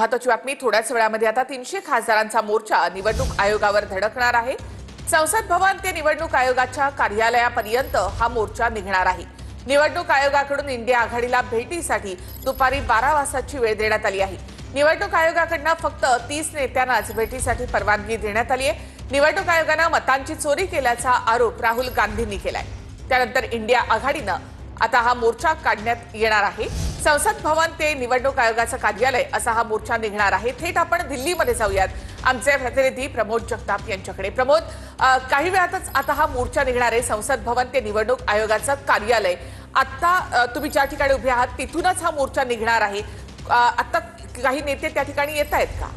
महत्वाची बातमी थोड्याच वेळामध्ये आता 300 खासदारांचा मोर्चा निवडणूक आयोगावर धडकणार आहे। संसद भवन ते निवडणूक आयोगाच्या कार्यालयापर्यंत हा मोर्चा निघणार आहे। निवडणूक आयोगाकडून इंडिया आघाडीला भेटीसाठी दुपारी 12 वाजताची वेळ देण्यात आली आहे। निवडणूक आयोगाकडून फक्त 30 नेत्यांनाच भेटीसाठी परवानगी देण्यात आली आहे। निवडणूक आयोगाने मतांची चोरी केल्याचा आरोप राहुल गांधींनी केलाय। त्यानंतर इंडिया आघाडीने आता हा मोर्चा काढण्यात येणार आहे। संसद भवन ते निवडणूक आयोगाचं कार्यालय असा हा मोर्चा निघणार आहे। थेट आपण दिल्लीमध्ये जाऊयात आमचे प्रतिनिधी प्रमोद जगताप यांच्याकडे। प्रमोद, काही वेळातच आता हा मोर्चा निघणार आहे संसद भवन ते निवडणूक आयोगाचं कार्यालय। आता तुम्ही ज्या ठिकाणी उभे आहात तिथूनच हा मोर्चा निघणार आहे। आता काही नेते त्या ठिकाणी येत आहेत का?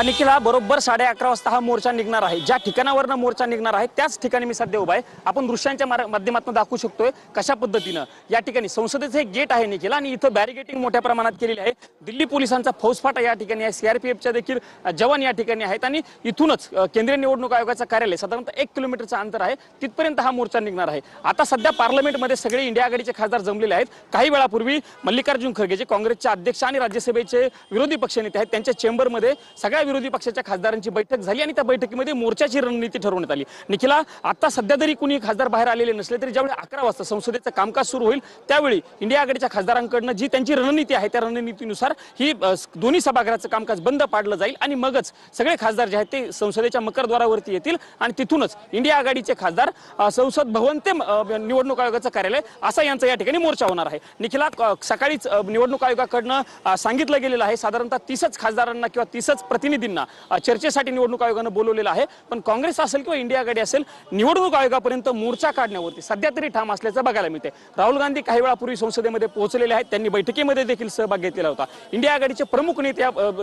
निखिला, बरोबर 11:30 वाजता हा मोर्चा निघणार आहे। ज्या ठिकाणावरनं मोर्चा निघणार आहे त्याच ठिकाणी मी सध्या उभा आहे। आपण दृश्यांच्या माध्यमातून दाखवू शकतोय कशा पद्धतीनं या ठिकाणी संसदेचं एक गेट आहे निखिला, आणि इथं बॅरिगेटिंग मोठ्या प्रमाणात केलेली आहे। दिल्ली पोलिसांचा फौजफाटा या ठिकाणी आहे, सीआरपीएफच्या देखील जवान या ठिकाणी आहेत, आणि इथूनच केंद्रीय निवडणूक आयोगाचं कार्यालय साधारणतः 1 किलोमीटरचं अंतर आहे, तिथपर्यंत हा मोर्चा निघणार आहे। आता सध्या पार्लमेंटमध्ये सगळे इंडिया आघाडीचे खासदार जमलेले आहेत। काही वेळापूर्वी मल्लिकार्जुन खरगे जे काँग्रेसचे अध्यक्ष आणि राज्यसभेचे विरोधी पक्षनेते आहेत त्यांच्या चेंबरमध्ये सगळ्या विरोधी पक्षाच्या खासदारांची बैठक झाली, आणि त्या बैठकीमध्ये मोर्चाची रणनीती ठरवण्यात आली। निखिला, आता सध्या तरी कुणी खासदार बाहेर आलेले नसले तरी ज्यावेळी 11 वाजता संसदेचं कामकाज सुरू होईल त्यावेळी इंडिया आघाडीच्या खासदारांकडून जी त्यांची रणनीती आहे त्या रणनीतीनुसार ही दोन्ही सभागृहाचं कामकाज बंद पाडलं जाईल, आणि मगच सगळे खासदार जे आहेत ते संसदेच्या मकरद्वारावरती येतील, आणि तिथूनच इंडिया आघाडीचे खासदार संसद भवन ते निवडणूक आयोगाचं कार्यालय असा यांचा या ठिकाणी मोर्चा होणार आहे। निखिला, सकाळीच निवडणूक आयोगाकडनं सांगितलं गेलेलं आहे साधारणतः 30च खासदारांना किंवा 30च प्रतिनिधींना चर्चेसाठी निवडणूक आयोगानं बोलवलेलं आहे। पण काँग्रेस असेल किंवा इंडिया आघाडी असेल, निवडणूक आयोगापर्यंत मोर्चा काढण्यावरती सध्या तरी ठाम असल्याचं बघायला मिळते। राहुल गांधी काही वेळापूर्वी संसदेमध्ये पोहोचलेले आहेत, त्यांनी बैठकीमध्ये देखील सहभाग घेतलेला होता। इंडिया आघाडीचे प्रमुख नेते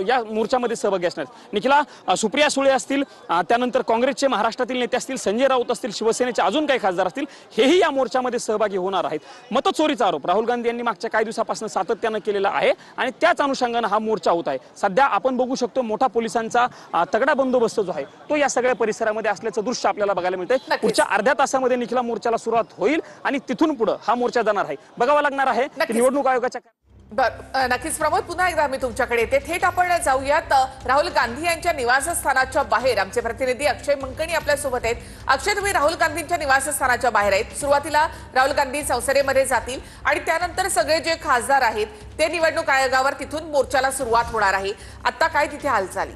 या मोर्चामध्ये सहभागी असणार। निखिला, सुप्रिया सुळे असतील, त्यानंतर काँग्रेसचे महाराष्ट्रातील नेते असतील, संजय राऊत असतील, शिवसेनेचे अजून काही खासदार असतील, हेही या मोर्चामध्ये सहभागी होणार आहेत। मतचोरीचा आरोप राहुल गांधी यांनी मागच्या काही दिवसापासून सातत्यानं केलेला आहे, आणि त्याच अनुषंगानं हा मोर्चा होत आहे। सध्या आपण बघू शकतो मोठा पोलिसांचा तगडा बंदोबस्त जो आहे तो या सगळ्या परिसरामध्ये असल्याचं दृश्य आपल्याला बघायला मिळतंय। पुढच्या अर्ध्या तासामध्ये निखिला मोर्चाला सुरुवात होईल, आणि तिथून पुढे हा मोर्चा जाणार आहे। बघावं लागणार आहे की निवडणूक आयोगाच्या नक्कीच प्रमोद, पुन्हा एकदा मी तुमच्याकडे येते। थेट आपण जाऊयात राहुल गांधी यांच्या निवासस्थानाच्या बाहेर। आमचे प्रतिनिधी अक्षय मंकणी आपल्या सोबत आहेत। अक्षय, तुम्ही राहुल गांधींच्या निवासस्थानाच्या बाहेर आहेत। सुरुवातीला राहुल गांधी संसदेमध्ये जातील, आणि त्यानंतर सगळे जे खासदार आहेत ते निवडणूक आयोगावर तिथून मोर्चाला सुरुवात होणार आहे। आता काय तिथे हालचाली?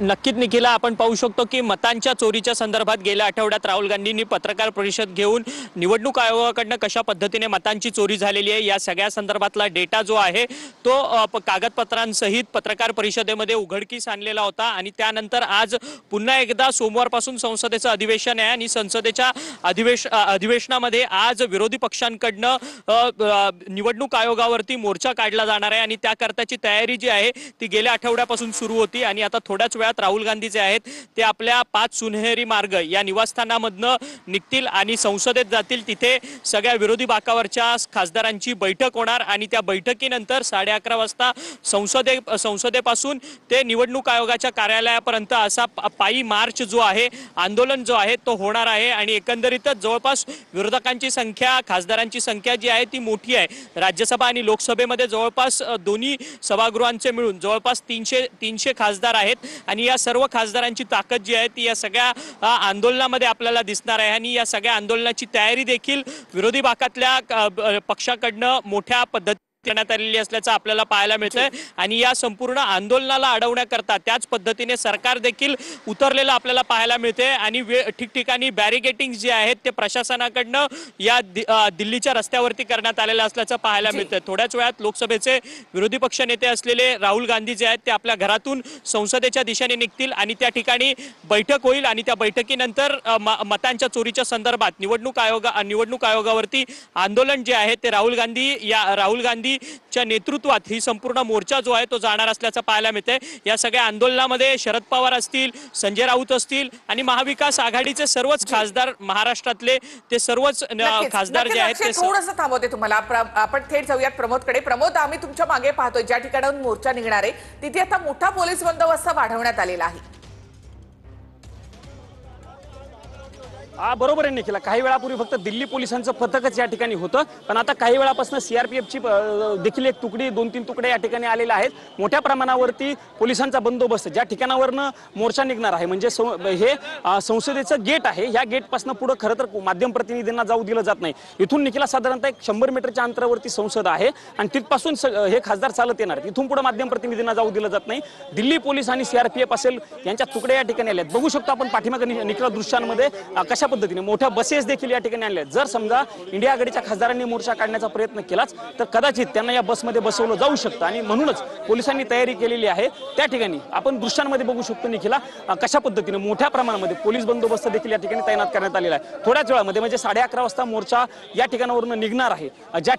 नक्कीच निखिला, आपण पाहू शकतो की मतांच्या चोरीच्या संदर्भात गेल्या आठवड्यात राहुल गांधींनी पत्रकार परिषद घेऊन निवडणूक आयोगाकडनं कशा पद्धतीने मतांची चोरी झालेली आहे या सगळ्या संदर्भातला डेटा जो आहे तो कागदपत्रांसहित पत्रकार परिषदेमध्ये उघडकीस आणलेला होता। आणि त्यानंतर आज पुन्हा एकदा सोमवारपासून संसदेचं अधिवेशन आहे, आणि संसदेच्या अधिवेशनामध्ये आज विरोधी पक्षांकडनं निवडणूक आयोगावरती मोर्चा काढला जाणार आहे, आणि त्याकरताची तयारी जी आहे ती गेल्या आठवड्यापासून सुरू होती। आणि आता थोड्याच वेळात राहुल गांधी जे आहेत ते आपल्या 5 सुनहरी मार्ग या निवासस्थानामधनं निघतील आणि संसदेत जातील। तिथे सगळ्या विरोधी बाकावरच्या खासदारांची बैठक होणार, आणि त्या बैठकीनंतर 11:30 वाजता संसदेपासून ते निवडणूक आयोगाच्या कार्यालयापर्यंत असा पायी मार्च जो आहे, आंदोलन जो आहे तो होणार आहे। आणि एकंदरीतच जवळपास विरोधकांची संख्या, खासदारांची संख्या जी आहे ती मोठी आहे। राज्यसभा आणि लोकसभेमध्ये जवळपास दोन्ही सभागृहांचे मिळून जवळपास 300 खासदार आहेत, आणि या सर्व खासदारांची ताकद जी आहे ती या सगळ्या आंदोलनामध्ये आपल्याला दिसणार आहे। आणि या सगळ्या आंदोलनाची तयारी देखील विरोधी बाकातल्या पक्षाकडनं मोठ्या पद्धतीने करण्यात आलेली असल्याचं आपल्याला पाहायला मिळतंय। आणि या संपूर्ण आंदोलनाला अडवण्याकरता त्याच पद्धतीने सरकार देखील उतरलेलं आपल्याला पाहायला मिळते, आणि ठिकठिकाणी बॅरिगेटिंग जे आहेत ते प्रशासनाकडनं या दिल्लीच्या रस्त्यावरती करण्यात आलेलं असल्याचं पाहायला मिळतंय। थोड्याच वेळात लोकसभेचे विरोधी पक्ष नेते असलेले राहुल गांधी जे आहेत ते आपल्या घरातून संसदेच्या दिशेने निघतील, आणि त्या ठिकाणी बैठक होईल, आणि त्या बैठकीनंतर मतांच्या चोरीच्या संदर्भात निवडणूक आयोगावरती आंदोलन जे आहे ते राहुल गांधी च्या नेतृत्वात ही संपूर्ण मोर्चा जो आहे तो जाणार असल्याचं पाहायला मिळतंय। या सगळ्या आंदोलनामध्ये शरद पवार असतील, संजय राऊत असतील, आणि महाविकास आघाडीचे सर्वच खासदार, महाराष्ट्रातले ते सर्वच खासदार जे आहेत ते थोडंसं थांबवते तुम्हाला। आपण थेट जाऊयात प्रमोदकडे। प्रमोद, आम्ही तुमच्या मागे पाहतोय ज्या ठिकाणाहून मोर्चा निघणार आहे तिथे आता मोठा पोलीस बंदोबस्त वाढवण्यात आलेला आहे। बरोबर आहे निखिला, काही वेळापूर्वी फक्त दिल्ली पोलिसांचं पथकच या ठिकाणी होतं, पण आता काही वेळापासून सीआरपीएफची देखील एक तुकडी 2-3 तुकडे या ठिकाणी आलेल्या आहेत. मोठ्या प्रमाणावरती पोलिसांचा बंदोबस्त ज्या ठिकाणावरनं मोर्चा निघणार आहे, म्हणजे हे संसदेचं गेट आहे, या गेटपासून पुढे खरं तर माध्यम प्रतिनिधींना जाऊ दिलं जात नाही. इथून निखिला साधारणतः 100 मीटरच्या अंतरावरती संसद आहे आणि तिथपासून हे खासदार चालत येणार. इथून पुढे माध्यम प्रतिनिधींना जाऊ दिलं जात नाही. दिल्ली पोलीस आणि सीआरपीएफ असेल यांच्या तुकड्या या ठिकाणी आल्यात. बघू शकतो आपण पाठीमागे निखिला दृश्यांमध्ये कशा पद्धतीने मोठ्या बसेस देखील या ठिकाणी आणल्या. जर समजा इंडिया आघाडीच्या खासदारांनी मोर्चा काढण्याचा प्रयत्न केलाच तर कदाचित त्यांना या बसमध्ये बसवलं जाऊ शकतं आणि म्हणूनच पोलिसांनी तयारी केलेली आहे. त्या ठिकाणी आपण दृश्यांमध्ये बघू शकतो निखिला कशा पद्धतीने मोठ्या प्रमाणामध्ये पोलीस बंदोबस्त देखील या ठिकाणी तैनात करण्यात आलेला आहे. थोड्याच वेळामध्ये म्हणजे 11:30 वाजता मोर्चा या ठिकाणावरून निघणार आहे. ज्या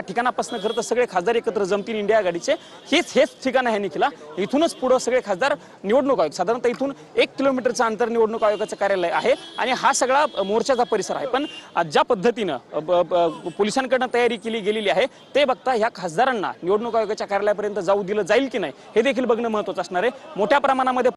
ठिकाणापासून खरं तर सगळे खासदार एकत्र जमतील इंडिया आघाडीचे, हेच ठिकाण आहे निखिला. इथूनच पुढे सगळे खासदार निवडणूक आयोग साधारणतः इथून 1 किलोमीटरचं अंतर निवडणूक आयोगाचं कार्यालय आहे आणि हा सगळा मोर्चाचा परिसर आहे. पण ज्या पद्धतीनं पोलिसांकडनं तयारी केली गेलेली आहे ते बघता ह्या खासदारांना निवडणूक आयोगाच्या कार्यालयापर्यंत जाऊ दिलं जाईल की नाही हे देखील बघणं महत्त्वाचं असणार आहे. मोठ्या प्रमाणामध्ये